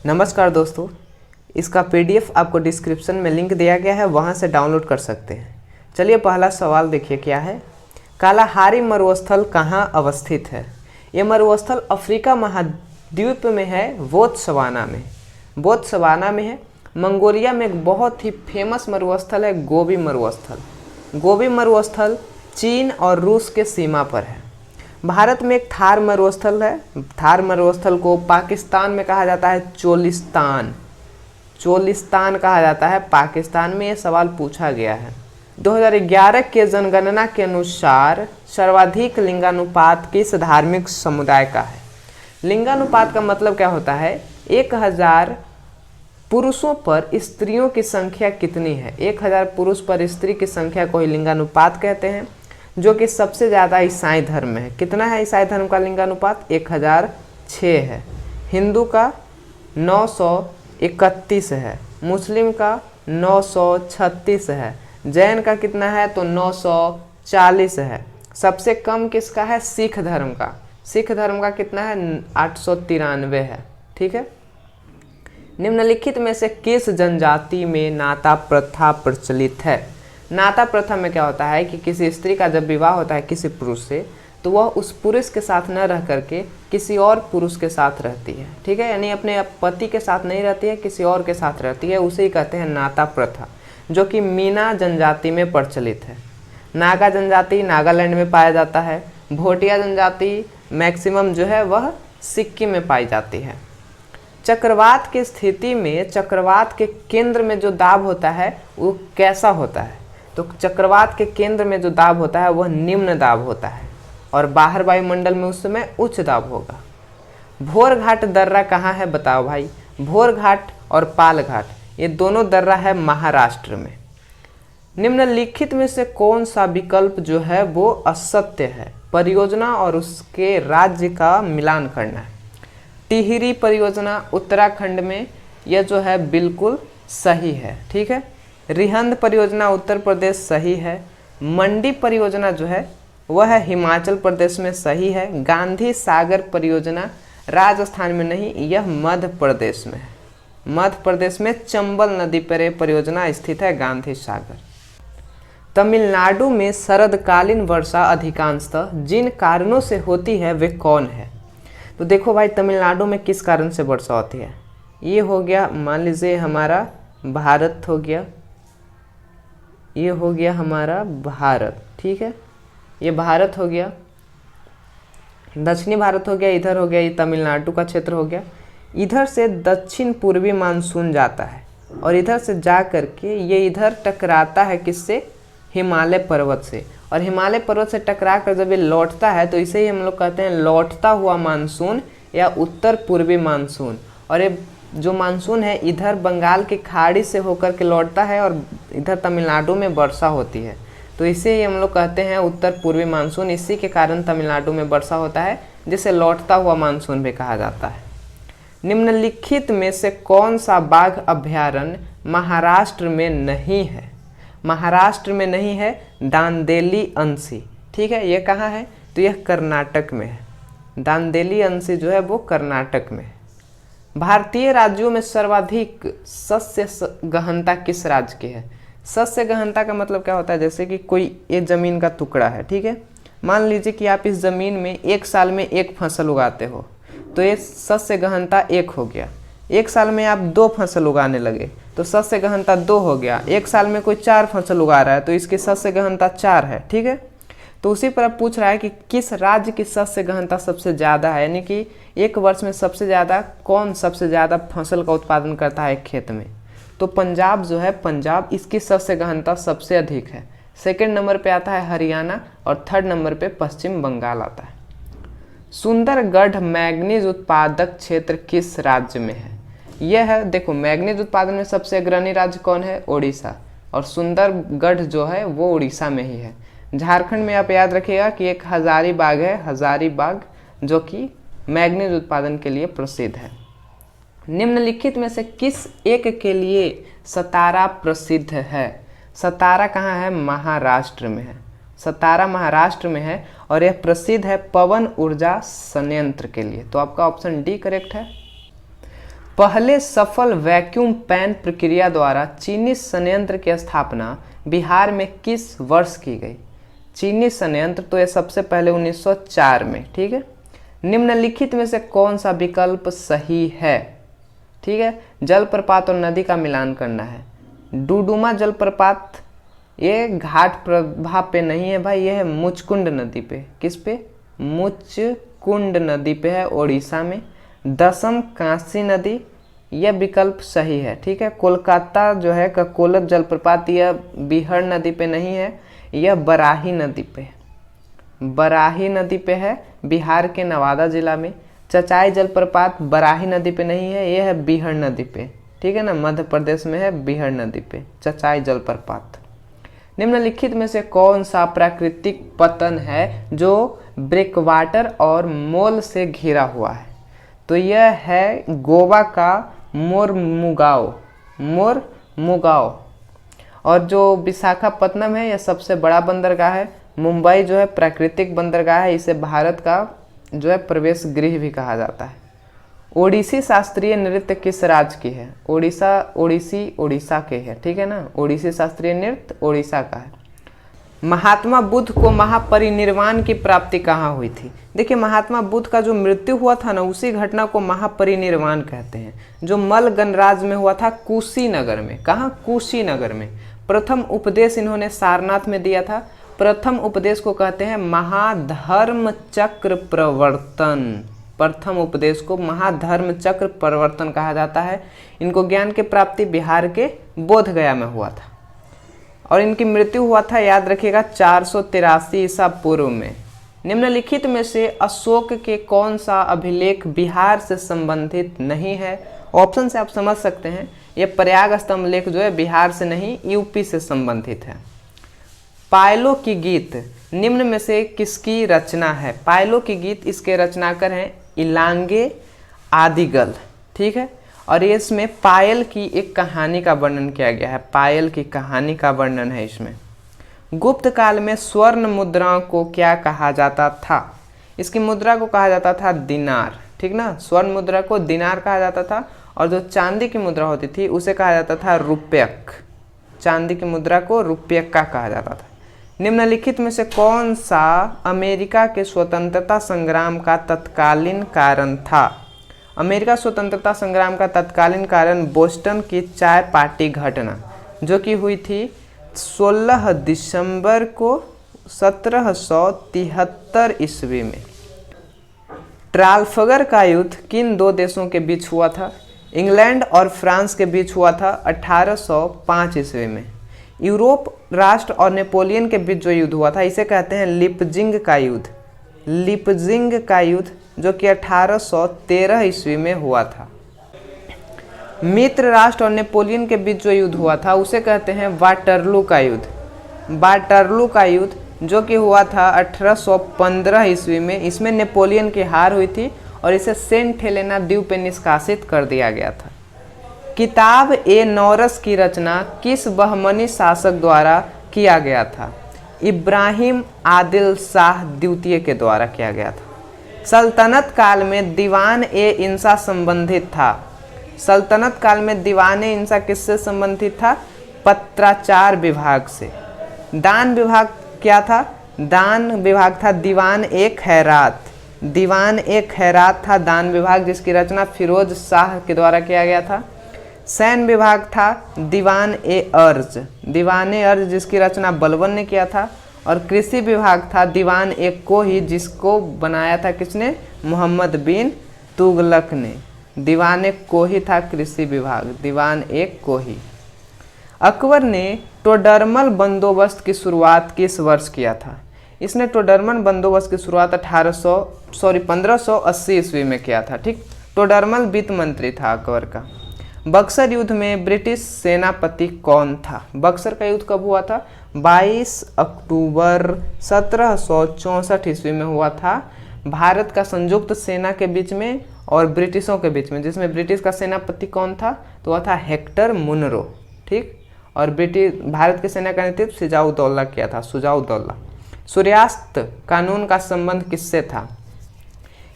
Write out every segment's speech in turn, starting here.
नमस्कार दोस्तों, इसका पीडीएफ आपको डिस्क्रिप्शन में लिंक दिया गया है, वहां से डाउनलोड कर सकते हैं। चलिए पहला सवाल देखिए क्या है। कालाहारी मरुस्थल कहाँ अवस्थित है? ये मरुस्थल अफ्रीका महाद्वीप में है, बोत्सवाना में। बोत्सवाना में है। मंगोलिया में एक बहुत ही फेमस मरुस्थल है गोबी मरुस्थल। गोबी मरुस्थल चीन और रूस के सीमा पर है। भारत में एक थार मरुस्थल है। थार मरुस्थल को पाकिस्तान में कहा जाता है चोलिस्तान। चोलिस्तान कहा जाता है पाकिस्तान में। ये सवाल पूछा गया है। 2011 के जनगणना के अनुसार सर्वाधिक लिंगानुपात किस धार्मिक समुदाय का है? लिंगानुपात का मतलब क्या होता है? 1000 पुरुषों पर स्त्रियों की संख्या कितनी है? 1000 पुरुष पर स्त्री की संख्या को ही लिंगानुपात कहते हैं, जो कि सबसे ज़्यादा ईसाई धर्म में है। कितना है ईसाई धर्म का लिंगानुपात? 1006 है। हिंदू का 931 है। मुस्लिम का 936 है। जैन का कितना है? तो 940 है। सबसे कम किसका है? सिख धर्म का। सिख धर्म का कितना है? 893 है। ठीक है। निम्नलिखित में से किस जनजाति में नाता प्रथा प्रचलित है? नाता प्रथा में क्या होता है कि किसी स्त्री का जब विवाह होता है किसी पुरुष से, तो वह उस पुरुष के साथ न रह करके किसी और पुरुष के साथ रहती है। ठीक है, यानी अपने पति के साथ नहीं रहती है, किसी और के साथ रहती है। उसे ही कहते हैं नाता प्रथा, जो कि मीना जनजाति में प्रचलित है। नागा जनजाति नागालैंड में पाया जाता है। भोटिया जनजाति मैक्सिमम जो है वह सिक्किम में पाई जाती है। चक्रवात की स्थिति में चक्रवात के केंद्र में जो दाब होता है वो कैसा होता है? तो चक्रवात के केंद्र में जो दाब होता है वह निम्न दाब होता है, और बाहर वायुमंडल में उस समय उच्च दाब होगा। भोर घाट दर्रा कहाँ है बताओ भाई? भोर घाट और पाल घाट ये दोनों दर्रा है महाराष्ट्र में। निम्नलिखित में से कौन सा विकल्प जो है वो असत्य है? परियोजना और उसके राज्य का मिलान करना है। टिहरी परियोजना उत्तराखंड में, यह जो है बिल्कुल सही है। ठीक है। रिहंद परियोजना उत्तर प्रदेश सही है। मंडी परियोजना जो है वह है हिमाचल प्रदेश में, सही है। गांधी सागर परियोजना राजस्थान में नहीं, यह मध्य प्रदेश में है। मध्य प्रदेश में चंबल नदी पर यह परियोजना स्थित है, गांधी सागर। तमिलनाडु में शरदकालीन वर्षा अधिकांशतः जिन कारणों से होती है वे कौन है? तो देखो भाई, तमिलनाडु में किस कारण से वर्षा होती है? ये हो गया, मान लीजिए हमारा भारत हो गया, ये हो गया हमारा भारत। ठीक है, ये भारत हो गया, दक्षिणी भारत हो गया, इधर हो गया ये तमिलनाडु का क्षेत्र हो गया। इधर से दक्षिण पूर्वी मानसून जाता है और इधर से जा करके ये इधर टकराता है किससे? हिमालय पर्वत से। और हिमालय पर्वत से टकरा कर जब ये लौटता है तो इसे ही हम लोग कहते हैं लौटता हुआ मानसून या उत्तर पूर्वी मानसून। और ये जो मानसून है इधर बंगाल की खाड़ी से होकर के लौटता है और इधर तमिलनाडु में वर्षा होती है, तो इसे ही हम लोग कहते हैं उत्तर पूर्वी मानसून। इसी के कारण तमिलनाडु में वर्षा होता है, जिसे लौटता हुआ मानसून भी कहा जाता है। निम्नलिखित में से कौन सा बाघ अभयारण्य महाराष्ट्र में नहीं है? महाराष्ट्र में नहीं है दांदेली अंशी। ठीक है, ये कहाँ है? तो यह कर्नाटक में है। दांदेली अंशी जो है वो कर्नाटक में है। भारतीय राज्यों में सर्वाधिक सस्य गहनता किस राज्य की है? सस्य गहनता का मतलब क्या होता है? जैसे कि कोई एक ज़मीन का टुकड़ा है, ठीक है, मान लीजिए कि आप इस ज़मीन में एक साल में एक फसल उगाते हो, तो ये सस्य गहनता 1 हो गया। एक साल में आप 2 फसल उगाने लगे तो सस्य गहनता 2 हो गया। एक साल में कोई 4 फसल उगा रहा है तो इसकी सस्य गहनता 4 है। ठीक है, तो उसी पर अब पूछ रहा है कि किस राज्य की सस्य गहनता सबसे ज़्यादा है, यानी कि एक वर्ष में सबसे ज़्यादा कौन सबसे ज़्यादा फसल का उत्पादन करता है खेत में? तो पंजाब जो है, पंजाब, इसकी सस्य गहनता सबसे अधिक है। सेकंड नंबर पे आता है हरियाणा और थर्ड नंबर पे पश्चिम बंगाल आता है। सुंदरगढ़ मैंगनीज उत्पादक क्षेत्र किस राज्य में है? यह है, देखो मैंगनीज उत्पादन में सबसे अग्रणी राज्य कौन है? ओडिशा। और सुंदरगढ़ जो है वो उड़ीसा में ही है। झारखंड में आप याद रखिएगा कि एक हजारीबाग है, हजारीबाग, जो कि मैंगनीज उत्पादन के लिए प्रसिद्ध है। निम्नलिखित में से किस एक के लिए सतारा प्रसिद्ध है? सतारा कहाँ है? महाराष्ट्र में है। सतारा महाराष्ट्र में है और यह प्रसिद्ध है पवन ऊर्जा संयंत्र के लिए। तो आपका ऑप्शन डी करेक्ट है। पहले सफल वैक्यूम पैन प्रक्रिया द्वारा चीनी संयंत्र की स्थापना बिहार में किस वर्ष की गई? चीनी संयंत्र तो ये सबसे पहले 1904 में, ठीक है। निम्नलिखित में से कौन सा विकल्प सही है? ठीक है, जलप्रपात और नदी का मिलान करना है। डुडुमा जलप्रपात ये घाट प्रभाव पे नहीं है भाई, ये है मुचकुंड नदी पे। किस पे? मुचकुंड नदी पे है, ओडिशा में। दसम कांसी नदी, यह विकल्प सही है, ठीक है। कोलकाता जो है का कोलक जलप्रपात, यह बिहार नदी पे नहीं है, यह बराही नदी पे, बराही नदी पे है, बिहार के नवादा जिला में। चचाई जलप्रपात बराही नदी पे नहीं है, यह है बिहार नदी पे, ठीक है ना, मध्य प्रदेश में है बिहार नदी पे चचाई जलप्रपात। निम्नलिखित में से कौन सा प्राकृतिक पतन है जो ब्रेकवाटर और मोल से घिरा हुआ है? तो यह है गोवा का मोरमुगाओ, मोरमुगाओ। और जो विशाखापत्तनम है यह सबसे बड़ा बंदरगाह है। मुंबई जो है प्राकृतिक बंदरगाह है, इसे भारत का जो है प्रवेश गृह भी कहा जाता है। ओडिसी शास्त्रीय नृत्य किस राज्य की है? ओडिशा के है, ठीक है ना। ओडिसी शास्त्रीय नृत्य ओडिशा का है। महात्मा बुद्ध को महापरिनिर्वाण की प्राप्ति कहाँ हुई थी? देखिए, महात्मा बुद्ध का जो मृत्यु हुआ था ना, उसी घटना को महापरिनिर्वाण कहते हैं, जो मल गणराज्य में हुआ था, कुशीनगर में। कहाँ? कुशीनगर में। प्रथम उपदेश इन्होंने सारनाथ में दिया था। प्रथम उपदेश को कहते हैं महाधर्म चक्र प्रवर्तन। प्रथम उपदेश को महाधर्म चक्र प्रवर्तन कहा जाता है। इनको ज्ञान की प्राप्ति बिहार के बोधगया में हुआ था और इनकी मृत्यु हुआ था, याद रखिएगा, 483 ईसा पूर्व में। निम्नलिखित में से अशोक के कौन सा अभिलेख बिहार से संबंधित नहीं है? ऑप्शन से आप समझ सकते हैं, यह प्रयाग स्तंभ लेख जो है बिहार से नहीं, यूपी से संबंधित है। पायलो की गीत निम्न में से किसकी रचना है? पायलो की गीत, इसके रचनाकार हैं इलांगे आदिगल, ठीक है। और इसमें पायल की एक कहानी का वर्णन किया गया है, पायल की कहानी का वर्णन है इसमें। गुप्त काल में स्वर्ण मुद्राओं को क्या कहा जाता था? इसकी मुद्रा को कहा जाता था दिनार, ठीक ना। स्वर्ण मुद्रा को दिनार कहा जाता था और जो चांदी की मुद्रा होती थी उसे कहा जाता था रुपयक। चांदी की मुद्रा को रुपयक्का कहा जाता था। निम्नलिखित में से कौन सा अमेरिका के स्वतंत्रता संग्राम का तत्कालीन कारण था? अमेरिका स्वतंत्रता संग्राम का तत्कालीन कारण बोस्टन की चाय पार्टी घटना, जो कि हुई थी 16 दिसंबर को 1773 ईस्वी में। ट्राफलगर का युद्ध किन दो देशों के बीच हुआ था? इंग्लैंड और फ्रांस के बीच हुआ था 1805 ईस्वी में। यूरोप राष्ट्र और नेपोलियन के बीच जो युद्ध हुआ था, इसे कहते हैं लिपजिंग का युद्ध। लिपजिंग का युद्ध जो कि 1813 ईस्वी में हुआ था। मित्र राष्ट्र और नेपोलियन के बीच जो युद्ध हुआ था उसे कहते हैं वाटरलू का युद्ध। वाटरलू का युद्ध जो कि हुआ था 1815 ईस्वी में। इसमें नेपोलियन की हार हुई थी और इसे सेंट हेलेना द्वीप पे निष्कासित कर दिया गया था। किताब ए नौरस की रचना किस बहमनी शासक द्वारा किया गया था? इब्राहिम आदिल शाह द्वितीय के द्वारा किया गया था। सल्तनत काल में दीवान ए इंसा संबंधित था। सल्तनत काल में दीवान ए इंसा किससे संबंधित था? पत्राचार विभाग से। दान विभाग क्या था? दान विभाग था दीवान ए खैरात। दीवान ए खैरात था दान विभाग, जिसकी रचना फिरोज शाह के द्वारा किया गया था। सैन्य विभाग था दीवान ए अर्ज। दीवान ए अर्ज जिसकी रचना बलबन ने किया था। और कृषि विभाग था दीवान ए कोही, जिसको बनाया था किसने? मोहम्मद बिन तुगलक ने। दीवान ए कोही था कृषि विभाग, दीवान ए कोही। अकबर ने टोडरमल बंदोबस्त की शुरुआत किस वर्ष किया था? इसने टोडरमल बंदोबस्त की शुरुआत 1580 ईस्वी में किया था, ठीक। टोडरमल वित्त मंत्री था अकबर का। बक्सर युद्ध में ब्रिटिश सेनापति कौन था? बक्सर का युद्ध कब हुआ था? 22 अक्टूबर 1764 ईस्वी में हुआ था। भारत का संयुक्त सेना के बीच में और ब्रिटिशों के बीच में, जिसमें ब्रिटिश का सेनापति कौन था? तो वह था हेक्टर मुनरो, ठीक। और भारत की सेना का नेतृत्व शुजाउद्दौला किया था, शुजाउद्दौला। सूर्यास्त कानून का संबंध किससे था?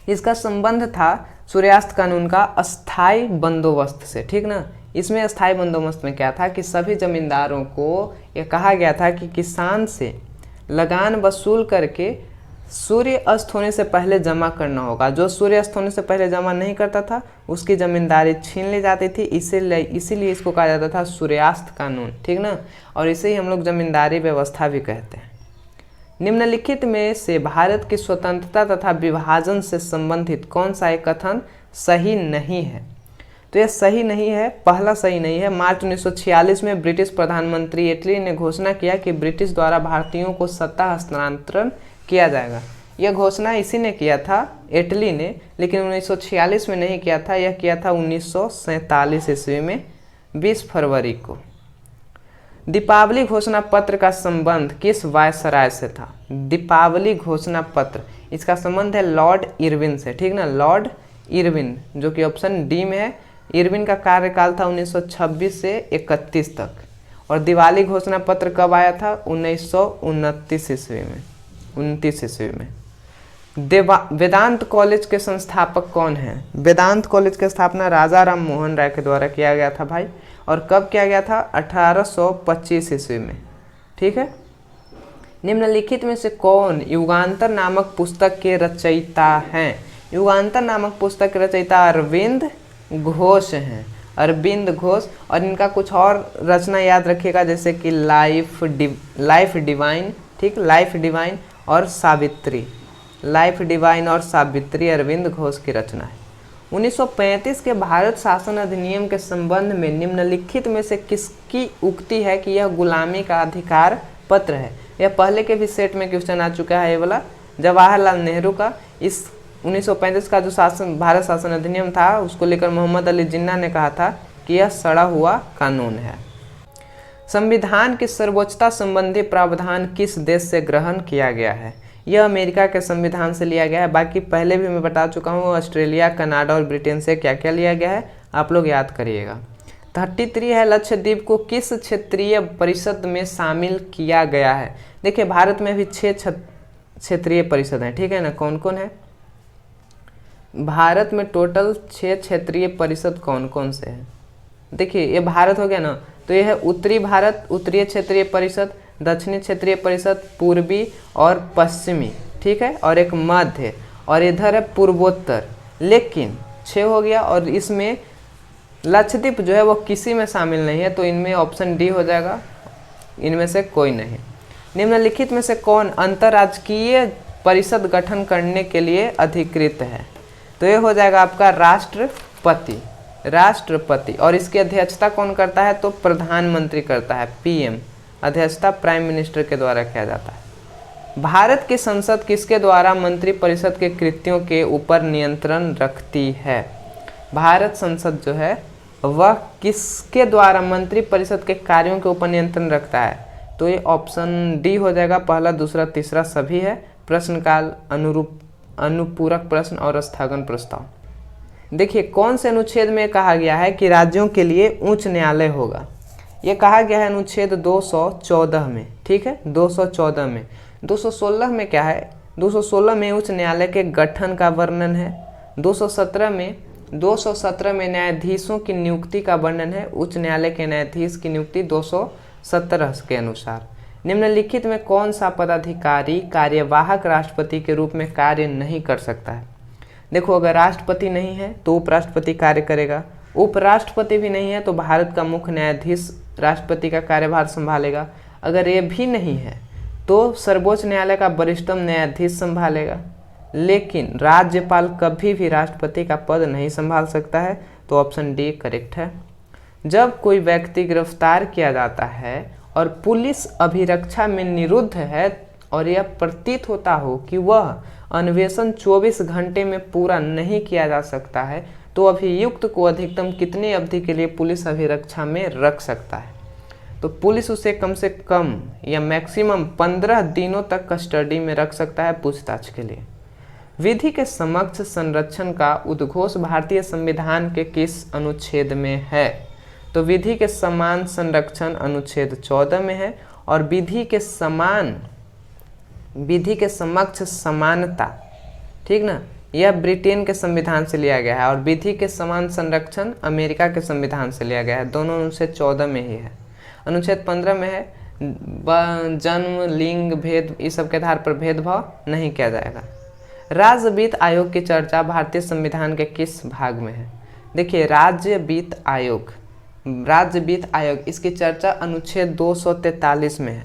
इसका संबंध था सूर्यास्त कानून का अस्थाई बंदोबस्त से, ठीक ना। इसमें अस्थाई बंदोबस्त में क्या था कि सभी जमींदारों को यह कहा गया था कि किसान से लगान वसूल करके सूर्य अस्त होने से पहले जमा करना होगा। जो सूर्य अस्त होने से पहले जमा नहीं करता था उसकी जमींदारी छीन ली जाती थी। इसीलिए इसको कहा जाता था सूर्यास्त कानून, ठीक ना। और इसे ही हम लोग जमींदारी व्यवस्था भी कहते हैं। निम्नलिखित में से भारत की स्वतंत्रता तथा विभाजन से संबंधित कौन सा एक कथन सही नहीं है? तो यह सही नहीं है, पहला सही नहीं है। मार्च 1946 में ब्रिटिश प्रधानमंत्री एटली ने घोषणा किया कि ब्रिटिश द्वारा भारतीयों को सत्ता हस्तांतरण किया जाएगा। यह घोषणा इसी ने किया था, एटली ने, लेकिन 1946 में नहीं किया था, यह किया था 1947 ईस्वी में 20 फरवरी को। दीपावली घोषणा पत्र का संबंध किस वायसराय से था? दीपावली घोषणा पत्र, इसका संबंध है लॉर्ड इरविन से, ठीक ना। लॉर्ड इरविन, जो कि ऑप्शन डी में है। इरविन का कार्यकाल था 1926 से 31 तक। और दिवाली घोषणा पत्र कब आया था? 1929 ईस्वी में, 29 ईस्वी में। वेदांत कॉलेज के संस्थापक कौन हैं? वेदांत कॉलेज की स्थापना राजा राम मोहन राय के द्वारा किया गया था भाई। और कब किया गया था? 1825 ईस्वी में, ठीक है। निम्नलिखित में से कौन युगांतर नामक पुस्तक के रचयिता हैं? युगांतर नामक पुस्तक के रचयिता अरविंद घोष हैं, अरविंद घोष। और इनका कुछ और रचना याद रखिएगा, जैसे कि लाइफ डिवाइन, ठीक, लाइफ डिवाइन और सावित्री। लाइफ डिवाइन और सावित्री अरविंद घोष की रचना है। 1935 के भारत शासन अधिनियम के संबंध में निम्नलिखित में से किसकी उक्ति है कि यह गुलामी का अधिकार पत्र है? यह पहले के भी सेट में क्वेश्चन आ चुका है, ये वाला जवाहरलाल नेहरू का। इस 1935 का जो भारत शासन अधिनियम था उसको लेकर मोहम्मद अली जिन्ना ने कहा था कि यह सड़ा हुआ कानून है। संविधान की सर्वोच्चता संबंधी प्रावधान किस देश से ग्रहण किया गया है? यह अमेरिका के संविधान से लिया गया है। बाकी पहले भी मैं बता चुका हूँ, ऑस्ट्रेलिया, कनाडा और ब्रिटेन से क्या क्या लिया गया है, आप लोग याद करिएगा। 33 है, लक्षद्वीप को किस क्षेत्रीय परिषद में शामिल किया गया है? देखिए भारत में भी 6 क्षेत्रीय परिषद हैं, ठीक है ना। कौन कौन है भारत में? टोटल 6 क्षेत्रीय परिषद कौन कौन से हैं? देखिए ये भारत हो गया ना, तो यह है उत्तरी भारत, उत्तरीय क्षेत्रीय परिषद, दक्षिणी क्षेत्रीय परिषद, पूर्वी और पश्चिमी, ठीक है, और एक मध्य, और इधर है पूर्वोत्तर। लेकिन 6 हो गया, और इसमें लक्षद्वीप जो है वो किसी में शामिल नहीं है, तो इनमें ऑप्शन डी हो जाएगा, इनमें से कोई नहीं। निम्नलिखित में से कौन अंतर्राज्यीय परिषद गठन करने के लिए अधिकृत है? तो ये हो जाएगा आपका राष्ट्रपति, राष्ट्रपति। और इसकी अध्यक्षता कौन करता है? तो प्रधानमंत्री करता है, पीएम। अध्यक्षता प्राइम मिनिस्टर के द्वारा किया जाता है। भारत की संसद किसके द्वारा मंत्रिपरिषद के कृत्यों के ऊपर नियंत्रण रखती है? भारत संसद जो है वह किसके द्वारा मंत्रिपरिषद के कार्यों के ऊपर नियंत्रण रखता है? तो ये ऑप्शन डी हो जाएगा, पहला, दूसरा, तीसरा सभी है। प्रश्नकाल, अनुपूरक प्रश्न और स्थगन प्रस्ताव। देखिए कौन से अनुच्छेद में कहा गया है कि राज्यों के लिए उच्च न्यायालय होगा? ये कहा गया है अनुच्छेद 214 में, ठीक है, 214 में। 216 में क्या है? 216 में उच्च न्यायालय के गठन का वर्णन है। 217 में न्यायाधीशों की नियुक्ति का वर्णन है। उच्च न्यायालय के न्यायाधीश की नियुक्ति 217 के अनुसार। निम्नलिखित में कौन सा पदाधिकारी कार्यवाहक राष्ट्रपति के रूप में कार्य नहीं कर सकता है? देखो अगर राष्ट्रपति नहीं है तो उपराष्ट्रपति कार्य करेगा, उपराष्ट्रपति भी नहीं है तो भारत का मुख्य न्यायाधीश राष्ट्रपति का कार्यभार संभालेगा। अगर ये भी नहीं है तो सर्वोच्च न्यायालय का वरिष्ठतम न्यायाधीश संभालेगा। लेकिन राज्यपाल कभी भी राष्ट्रपति का पद नहीं संभाल सकता है, तो ऑप्शन डी करेक्ट है। जब कोई व्यक्ति गिरफ्तार किया जाता है और पुलिस अभिरक्षा में निरुद्ध है और यह प्रतीत होता हो कि वह अन्वेषण 24 घंटे में पूरा नहीं किया जा सकता है, तो अभियुक्त को अधिकतम कितनी अवधि के लिए पुलिस अभिरक्षा में रख सकता है? तो पुलिस उसे कम से कम या मैक्सिमम 15 दिनों तक कस्टडी में रख सकता है पूछताछ के लिए। विधि के समक्ष संरक्षण का उद्घोष भारतीय संविधान के किस अनुच्छेद में है? तो विधि के समान संरक्षण अनुच्छेद 14 में है। और विधि के समक्ष समानता, ठीक ना, यह ब्रिटेन के संविधान से लिया गया है और विधि के समान संरक्षण अमेरिका के संविधान से लिया गया है। दोनों अनुच्छेद 14 में ही है। अनुच्छेद 15 में है जन्म, लिंग भेद इस सब के आधार पर भेदभाव नहीं किया जाएगा। राज्य वित्त आयोग की चर्चा भारतीय संविधान के किस भाग में है? देखिए, राज्य वित्त आयोग इसकी चर्चा अनुच्छेद 243 में है,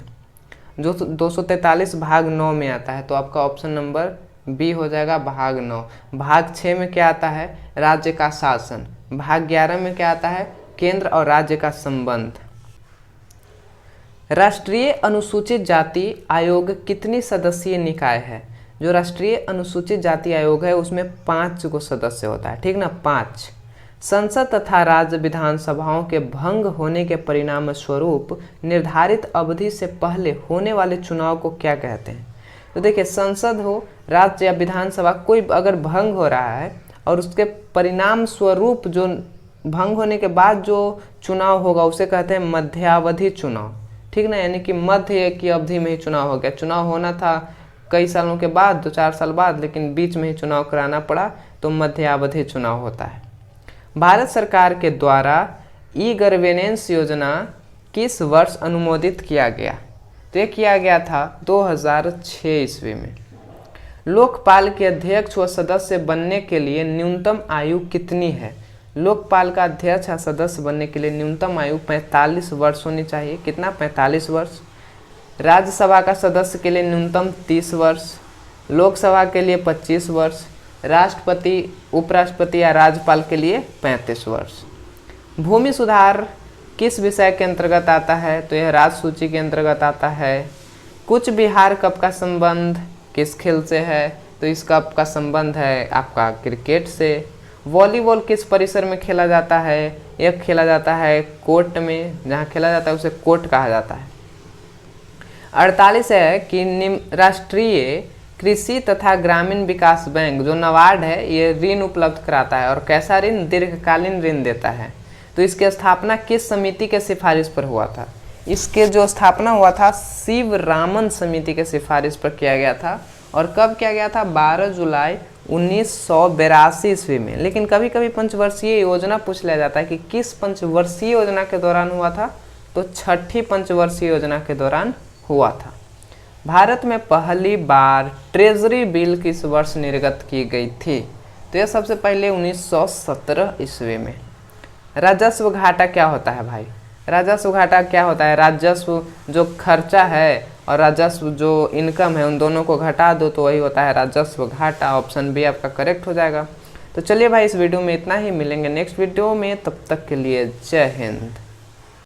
जो 243 भाग 9 में आता है। तो आपका ऑप्शन नंबर बी हो जाएगा, भाग 9। भाग 6 में क्या आता है? राज्य का शासन। भाग 11 में क्या आता है? केंद्र और राज्य का संबंध। राष्ट्रीय अनुसूचित जाति आयोग कितनी सदस्यीय निकाय है? जो राष्ट्रीय अनुसूचित जाति आयोग है उसमें 5 को सदस्य होता है, ठीक ना, 5। संसद तथा राज्य विधानसभाओं के भंग होने के परिणाम स्वरूप निर्धारित अवधि से पहले होने वाले चुनाव को क्या कहते हैं? तो देखिए, संसद हो, राज्य या विधानसभा कोई अगर भंग हो रहा है और उसके परिणाम स्वरूप जो भंग होने के बाद जो चुनाव होगा उसे कहते हैं मध्यावधि चुनाव, ठीक ना। यानी कि मध्य की अवधि में ही चुनाव हो गया, चुनाव होना था कई सालों के बाद, 2-4 साल बाद, लेकिन बीच में ही चुनाव कराना पड़ा, तो मध्यावधि चुनाव होता है। भारत सरकार के द्वारा ई गवर्नेंस योजना किस वर्ष अनुमोदित किया गया? तो ये किया गया था 2006 ईस्वी में। लोकपाल के अध्यक्ष व सदस्य बनने के लिए न्यूनतम आयु कितनी है? लोकपाल का अध्यक्ष या सदस्य बनने के लिए न्यूनतम आयु 45 वर्ष होनी चाहिए। कितना? 45 वर्ष। राज्यसभा का सदस्य के लिए न्यूनतम 30 वर्ष, लोकसभा के लिए 25 वर्ष, राष्ट्रपति, उपराष्ट्रपति या राज्यपाल के लिए 35 वर्ष। भूमि सुधार किस विषय के अंतर्गत आता है? तो यह राज्य सूची के अंतर्गत आता है। कूच बिहार कप का संबंध किस खेल से है? तो इस कप का संबंध है आपका क्रिकेट से। वॉलीबॉल किस परिसर में खेला जाता है? यह खेला जाता है कोर्ट में, जहाँ खेला जाता है उसे कोर्ट कहा जाता है। 48 है कि राष्ट्रीय कृषि तथा ग्रामीण विकास बैंक जो नाबार्ड है ये ऋण उपलब्ध कराता है और कैसा ऋण? दीर्घकालीन ऋण देता है। तो इसकी स्थापना किस समिति के सिफारिश पर हुआ था? इसके जो स्थापना हुआ था शिवरामन समिति के सिफारिश पर किया गया था। और कब किया गया था? 12 जुलाई 1982 ईस्वी में। लेकिन कभी कभी पंचवर्षीय योजना पूछ लिया जाता है कि किस पंचवर्षीय योजना के दौरान हुआ था? तो 6ठी पंचवर्षीय योजना के दौरान हुआ था। भारत में पहली बार ट्रेजरी बिल किस वर्ष निर्गत की गई थी? तो यह सबसे पहले 1917 ईस्वी में। राजस्व घाटा क्या होता है भाई? राजस्व घाटा क्या होता है? राजस्व जो खर्चा है और राजस्व जो इनकम है उन दोनों को घटा दो तो वही होता है राजस्व घाटा। ऑप्शन बी आपका करेक्ट हो जाएगा। तो चलिए भाई, इस वीडियो में इतना ही, मिलेंगे नेक्स्ट वीडियो में, तब तक के लिए जय हिंद।